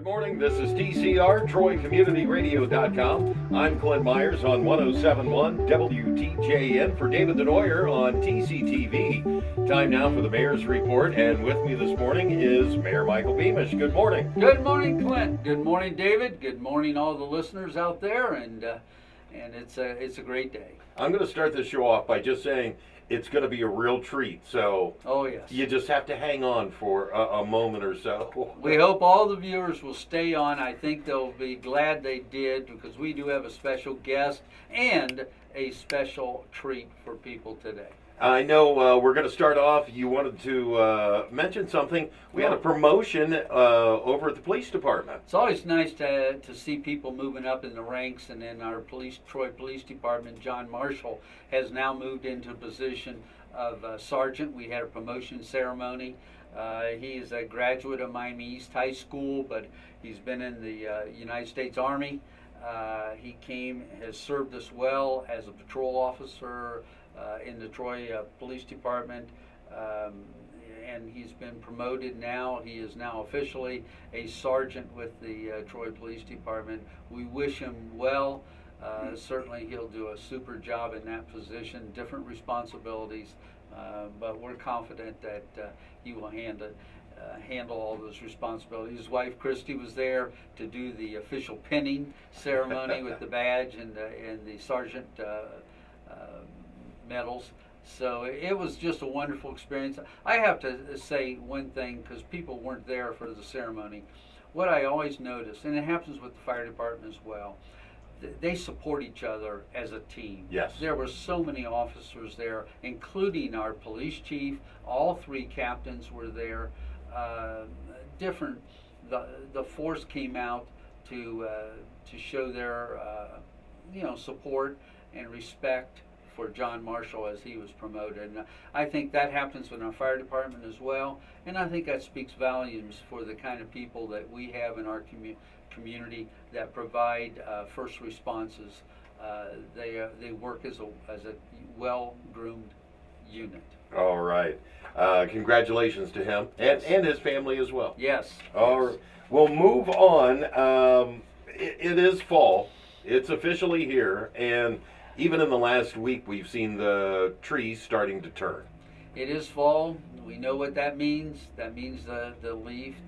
Good morning. This is TCR, TroyCommunityRadio.com. I'm Clint Myers on 107.1 WTJN for David Denoyer on TCTV. Time now for the Mayor's Report, and with me this morning is Mayor Michael Beamish. Good morning. Good morning, Clint. Good morning, David. Good morning, all the listeners out there, and it's a great day. I'm going to start this show off by just saying it's going to be a real treat. So, oh yes, you just have to hang on for a moment or so. We hope all the viewers will stay on. I think they'll be glad they did, because we do have a special guest and a special treat for people today. I know we're going to start off. You wanted to mention something. We had a promotion over at the police department. It's always nice to see people moving up in the ranks, and in our Troy Police Department, John Marshall has now moved into a position of sergeant. We had a promotion ceremony. He is a graduate of Miami East High School, but he's been in the United States Army. He has served us well as a patrol officer in the Troy Police Department, and he's been promoted now. He is now officially a sergeant with the Troy Police Department. We wish him well. Certainly he'll do a super job in that position, different responsibilities, but we're confident that he will handle all those responsibilities. His wife Christy was there to do the official pinning ceremony with the badge and the sergeant medals. So it was just a wonderful experience. I have to say one thing, because people weren't there for the ceremony. What I always notice, and it happens with the fire department as well, they support each other as a team. Yes. There were so many officers there, including our police chief. All three captains were there. The force came out to show their support and respect for John Marshall as he was promoted. And I think that happens in our fire department as well, and I think that speaks volumes for the kind of people that we have in our community that provide first responses. They work as a well-groomed unit. All right. Congratulations to him and his family as well. Yes. All right. We'll move on. It is fall. It's officially here, and even in the last week, we've seen the trees starting to turn. It is fall. We know what that means. That means the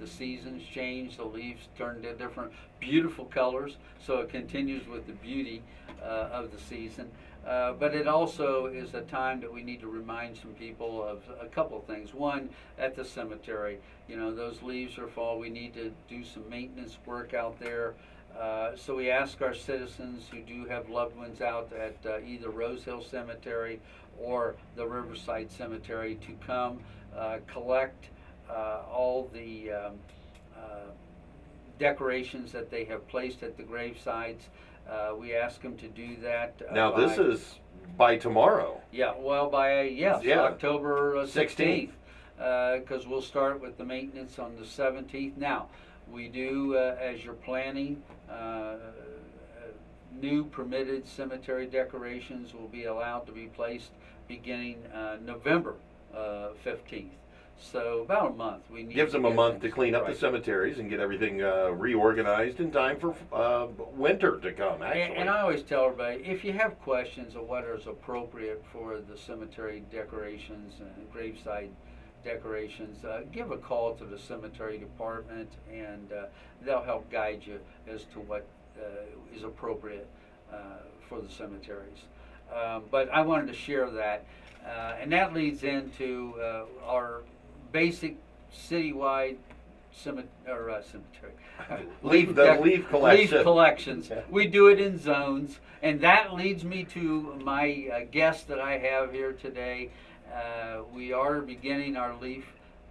seasons change. The leaves turn to different beautiful colors. So it continues with the beauty of the season. But it also is a time that we need to remind some people of a couple of things. One, at the cemetery, those leaves are fall. We need to do some maintenance work out there. So we ask our citizens who do have loved ones out at either Rose Hill Cemetery or the Riverside Cemetery to come collect all the decorations that they have placed at the gravesides. We ask them to do that. Now this is by tomorrow. Yeah, well, October 16th, because we'll start with the maintenance on the 17th. Now, we do, as you're planning, new permitted cemetery decorations will be allowed to be placed beginning November 15th. So about a month. Gives them a month to clean up the cemeteries and get everything reorganized in time for winter to come, actually. And I always tell everybody, if you have questions of what is appropriate for the cemetery decorations and graveside decorations, give a call to the cemetery department, and they'll help guide you as to what is appropriate for the cemeteries. But I wanted to share that, and that leads into our basic citywide cemetery leaf collections. We do it in zones, and that leads me to my guest that I have here today. We are beginning our leaf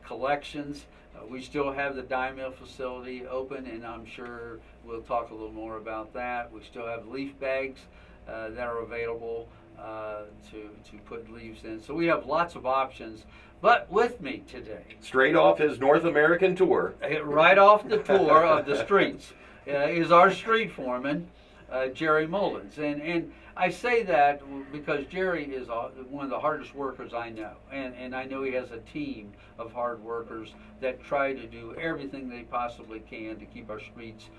collections. We still have the dye mill facility open, and I'm sure we'll talk a little more about that. We still have leaf bags that are available to put leaves in. So we have lots of options. But with me today, straight off his North American tour, right off the tour of the streets, is our street foreman, Jerry Mullins. And I say that because Jerry is one of the hardest workers I know. And I know he has a team of hard workers that try to do everything they possibly can to keep our streets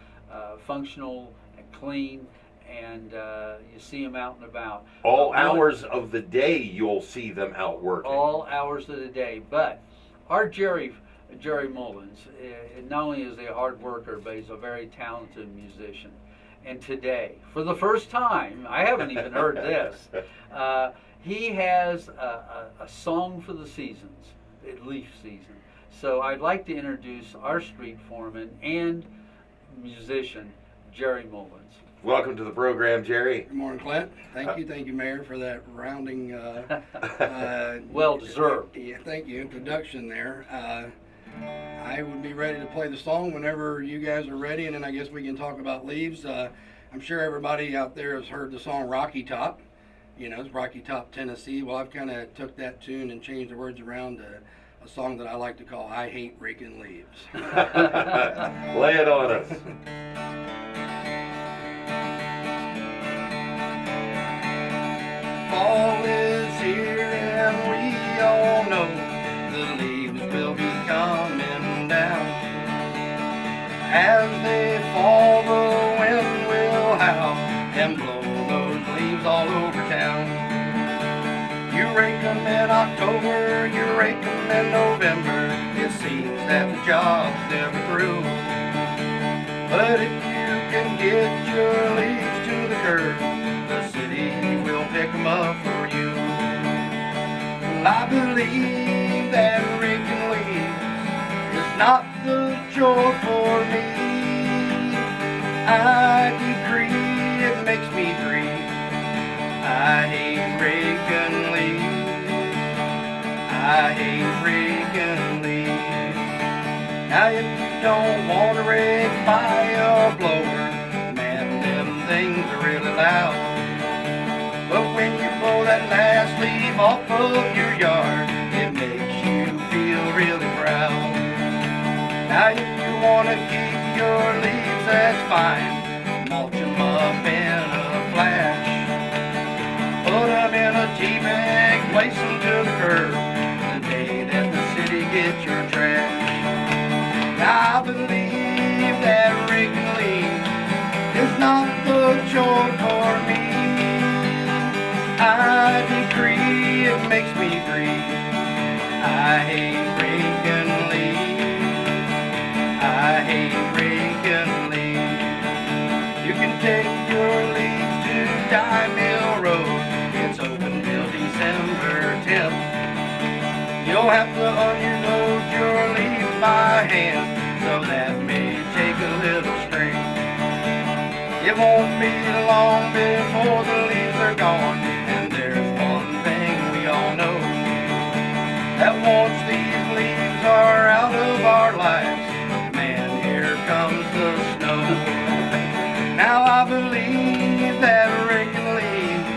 functional and clean. And you see them out and about. All hours of the day you'll see them out working. All hours of the day. But our Jerry Mullins, not only is he a hard worker, but he's a very talented musician. And today, for the first time, I haven't even heard this, he has a song for the seasons, leaf season. So I'd like to introduce our street foreman and musician, Jerry Mullins. Welcome to the program, Jerry. Good morning, Clint. Thank you, Mayor, for that rounding, well deserved. Yeah, thank you. Introduction there. I would be ready to play the song whenever you guys are ready, and then I guess we can talk about leaves. I'm sure everybody out there has heard the song Rocky Top. You know, it's Rocky Top, Tennessee. Well, I've kind of took that tune and changed the words around to a song that I like to call I Hate Raking Leaves. Lay it on us. Fall is here and we all know the leaves will be coming down. As they fall, the wind will howl and blow those leaves all over town. You rake them in October, you rake them in November. It seems that the job's never through. But if you can get your leaves to the curb, the city will pick them up for you. Well, I believe that raking leaves is not the chore for me. I decree it makes me grieve. I hate raking leaves. I hate raking leaves. Now if you don't want to rake by a blower, man, them things are really loud. But when you blow that last leaf off of your yard, it makes you feel really proud. Now if you want to keep your leaves, that's fine. Mulch them up in a flash. Put them in a tea bag, place them to the curb the day that the city gets your trash. Now I believe that raking leaves is not the chore for me. I decree it makes me grieve. I hate raking leaves. I hate raking leaves. You can take your leaves to Dye Mill Road. It's open till December 10th. You'll have to unload your leaves by hand, so that may take a little strength. It won't be long before the leaves are gone, and there's one thing we all know, that once these leaves are out of our lives, man, here comes the snow. Now I believe that raking leaves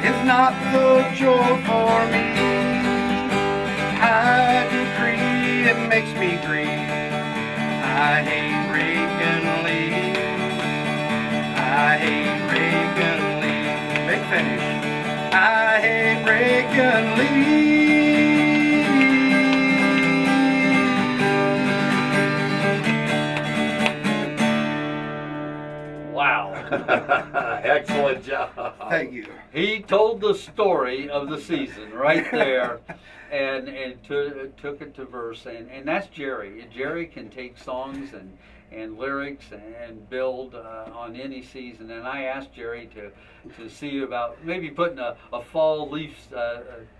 is not the chore for me. I decree it makes me grieve. I hate raking leaves. I hate raking leaves. Big finish. I hate raking leaves. Wow. Excellent job. Thank you. He told the story of the season right there, and took it to verse, and that's Jerry. Jerry can take songs and lyrics and build on any season. And I asked Jerry to see about maybe putting a fall leaf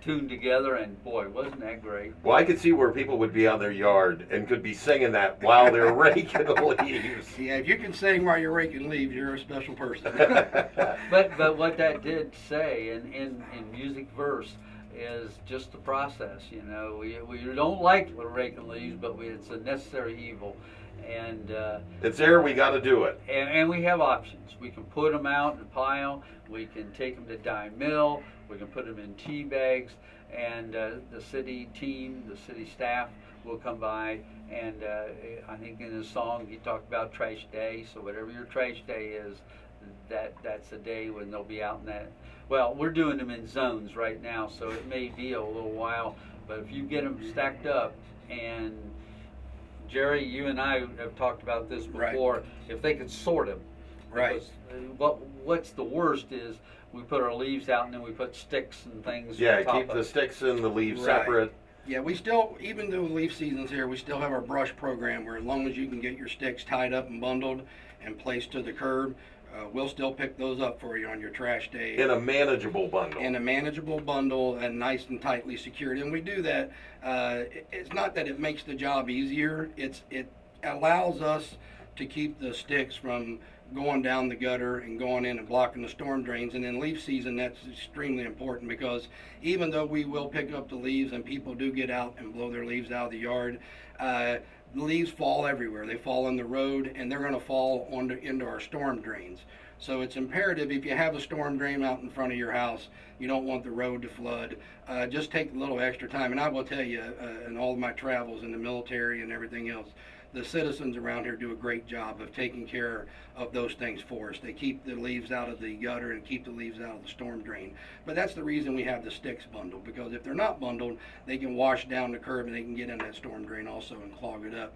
tune together, and boy, wasn't that great. Well, I could see where people would be on their yard and could be singing that while they're raking leaves. Yeah, if you can sing while you're raking leaves, you're a special person. But what that did say in music verse is just the process. You know, we don't like raking leaves, but it's a necessary evil. And It's there, we got to do it. and we have options. We can put them out in a pile. We can take them to Dye Mill. We can put them in tea bags. And the city team, the city staff will come by. And I think in his song he talked about trash day. So whatever your trash day is, that's a day when they'll be out in that. Well, we're doing them in zones right now, so it may be a little while, but if you get them stacked up, and Jerry, you and I have talked about this before, Right. if they could sort them. Right. What's the worst is we put our leaves out and then we put sticks and things Yeah, on top keep of the it. sticks and the leaves Right. separate. Yeah, we still, even though leaf season's here, we still have our brush program where as long as you can get your sticks tied up and bundled and placed to the curb, we'll still pick those up for you on your trash day. In a manageable bundle. In a manageable bundle and nice and tightly secured. And we do that. It's not that it makes the job easier. It allows us to keep the sticks from going down the gutter and going in and blocking the storm drains. And in leaf season, that's extremely important because even though we will pick up the leaves and people do get out and blow their leaves out of the yard, the leaves fall everywhere. They fall on the road and they're going to fall into our storm drains. So it's imperative if you have a storm drain out in front of your house, you don't want the road to flood. Just take a little extra time. And I will tell you, in all of my travels in the military and everything else, the citizens around here do a great job of taking care of those things for us. They keep the leaves out of the gutter and keep the leaves out of the storm drain. But that's the reason we have the sticks bundled, because if they're not bundled, they can wash down the curb and they can get in that storm drain also and clog it up.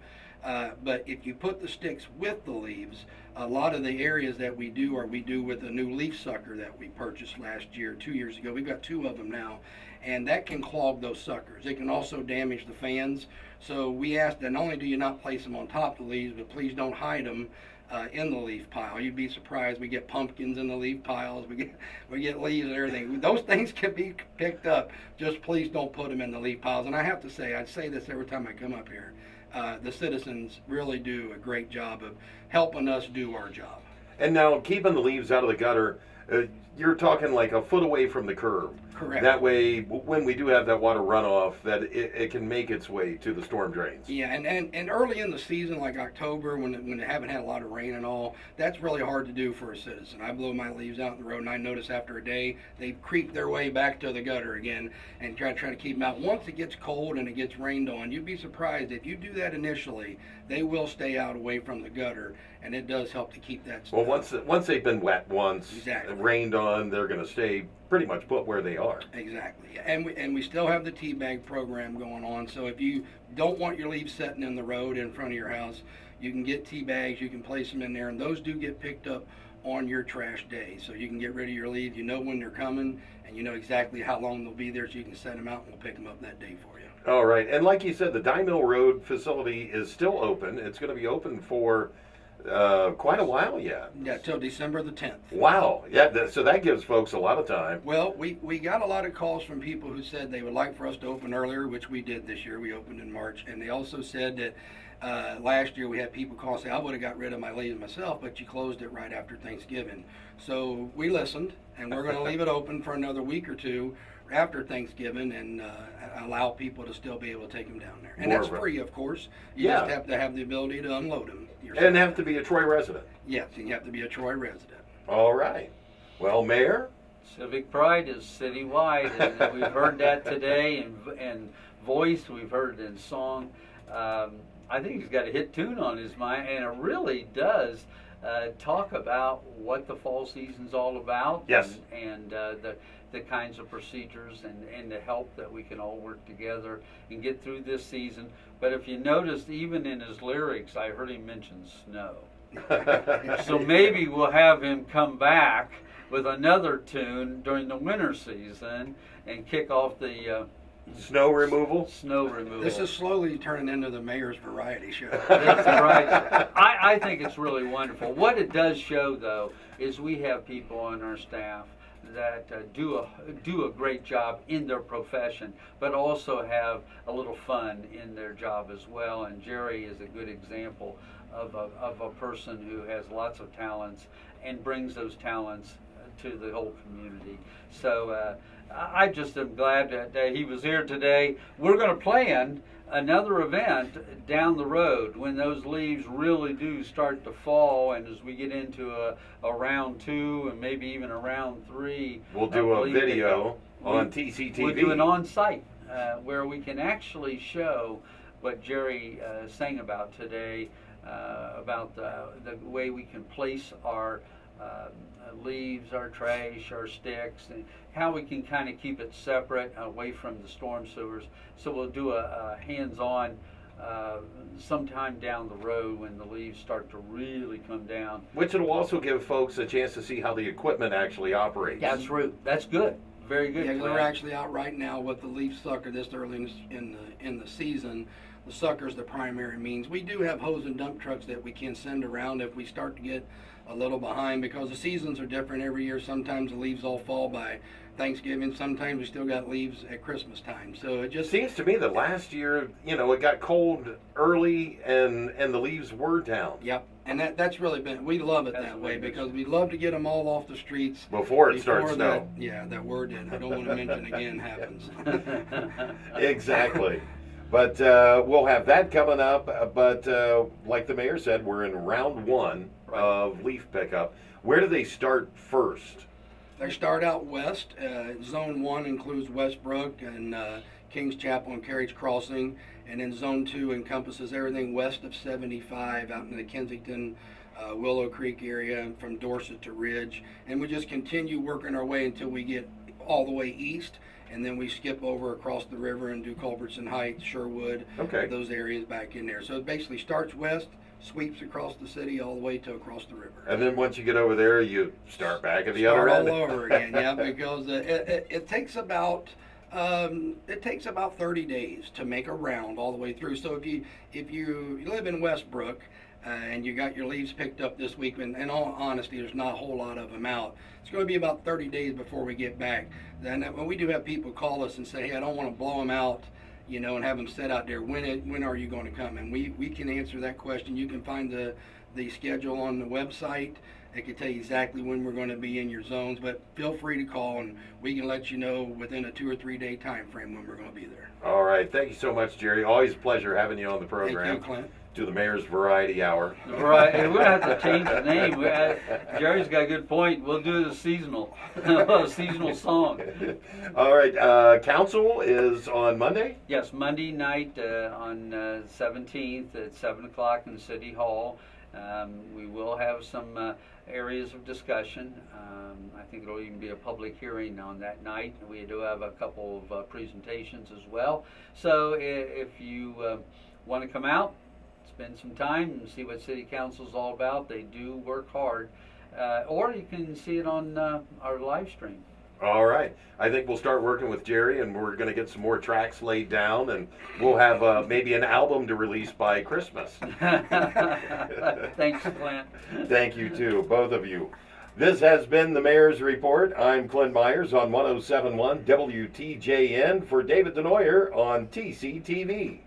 But if you put the sticks with the leaves, a lot of the areas that we do with a new leaf sucker that we purchased last year, 2 years ago. We've got 2 of them now, and that can clog those suckers. It can also damage the fans. So we ask that not only do you not place them on top of the leaves, but please don't hide them in the leaf pile. You'd be surprised. We get pumpkins in the leaf piles. We get leaves and everything. Those things can be picked up. Just please don't put them in the leaf piles. And I have to say, I'd say this every time I come up here. The citizens really do a great job of helping us do our job. And now keeping the leaves out of the gutter, you're talking like a foot away from the curb. Correct. That way, when we do have that water runoff, that it can make its way to the storm drains. Yeah, and early in the season, like October, when they haven't had a lot of rain and all, that's really hard to do for a citizen. I blow my leaves out in the road, and I notice after a day, they creep their way back to the gutter again and try to keep them out. Once it gets cold and it gets rained on, you'd be surprised if you do that initially, they will stay out away from the gutter, and it does help to keep that stuff. Well, once they've been wet once, Exactly. rained on, they're going to stay pretty much put where they are. Exactly, and we still have the tea bag program going on. So if you don't want your leaves sitting in the road in front of your house, you can get tea bags. You can place them in there, and those do get picked up on your trash day. So you can get rid of your leaves. You know when they're coming, and you know exactly how long they'll be there, so you can set them out, and we'll pick them up that day for you. All right, and like you said, the Dye Mill Road facility is still open. It's going to be open for quite a while yet. Yeah, till December the 10th. Wow, yeah, so that gives folks a lot of time. Well, we got a lot of calls from people who said they would like for us to open earlier, which we did this year. We opened in March, and they also said that last year we had people call and say, I would have got rid of my leaves myself, but you closed it right after Thanksgiving. So we listened, and we're going to leave it open for another week or two after Thanksgiving and allow people to still be able to take them down there. And that's free, of course. You just have to have the ability to unload them yourself. And have to be a Troy resident. Yes, and you have to be a Troy resident. All right. Well, Mayor? Civic pride is citywide, and we've heard that today in voice, we've heard it in song. I think he's got a hit tune on his mind, and it really does talk about what the fall season's all about. Yes. And the kinds of procedures and the help that we can all work together and get through this season. But if you noticed, even in his lyrics, I heard him mention snow. So maybe we'll have him come back with another tune during the winter season and kick off the Snow removal? Snow removal. This is slowly turning into the mayor's variety show. That's right. I think it's really wonderful. What it does show, though, is we have people on our staff that do a great job in their profession, but also have a little fun in their job as well. And Jerry is a good example of a person who has lots of talents and brings those talents to the whole community. So I just am glad that he was here today. We're going to plan another event down the road when those leaves really do start to fall, and as we get into a round 2 and maybe even a round 3, we'll do a video on TCTV. We'll do an on-site where we can actually show what Jerry sang about today, about the way we can place our leaves, our trash, our sticks, and how we can kind of keep it separate away from the storm sewers. So we'll do a hands-on sometime down the road when the leaves start to really come down. Which will also give folks a chance to see how the equipment actually operates. That's true. That's good. Very good. Yeah, we're actually out right now with the leaf sucker this early in the season. The sucker's the primary means. We do have hose and dump trucks that we can send around if we start to get a little behind, because the seasons are different every year. Sometimes the leaves all fall by Thanksgiving. Sometimes we still got leaves at Christmas time. So it just seems to me that last year, it got cold early and the leaves were down. Yep. And that's really been, we love it that way, because we love to get them all off the streets before it starts snow. That word that I don't want to mention again happens. Exactly. But we'll have that coming up. But like the mayor said, we're in round one of leaf pickup. Where do they start first? They start out west. Zone 1 includes Westbrook and Kings Chapel and Carriage Crossing. And then Zone 2 encompasses everything west of 75 out in the Kensington, Willow Creek area, from Dorset to Ridge. And we just continue working our way until we get all the way east. And then we skip over across the river and do Culbertson Heights, Sherwood, those areas back in there. So it basically starts west, sweeps across the city all the way to across the river. And then once you get over there, you start back at the other end. Start all over again, yeah, because it takes about 30 days to make a round all the way through. So if you live in Westbrook and you got your leaves picked up this week, and in all honesty, there's not a whole lot of them out. It's going to be about 30 days before we get back. Then when we do have people call us and say, hey, I don't want to blow them out, and have them set out there. When are you going to come? And we can answer that question. You can find the schedule on the website. It can tell you exactly when we're going to be in your zones, but feel free to call and we can let you know within a 2 or 3 day time frame when we're going to be there. All right. Thank you so much, Jerry. Always a pleasure having you on the program. Thank you, Clint. To the Mayor's Variety Hour. Right, and we're going to have to change the name. Jerry's got a good point. We'll do the seasonal, seasonal song. All right, council is on Monday? Yes, Monday night on 17th at 7 o'clock in City Hall. We will have some areas of discussion. I think it'll even be a public hearing on that night. We do have a couple of presentations as well. So if you want to come out, spend some time and see what City Council is all about. They do work hard. Or you can see it on our live stream. All right. I think we'll start working with Jerry, and we're going to get some more tracks laid down, and we'll have maybe an album to release by Christmas. Thanks, Clint. Thank you, too, both of you. This has been the Mayor's Report. I'm Clint Myers on 107.1 WTJN for David Denoyer on TCTV.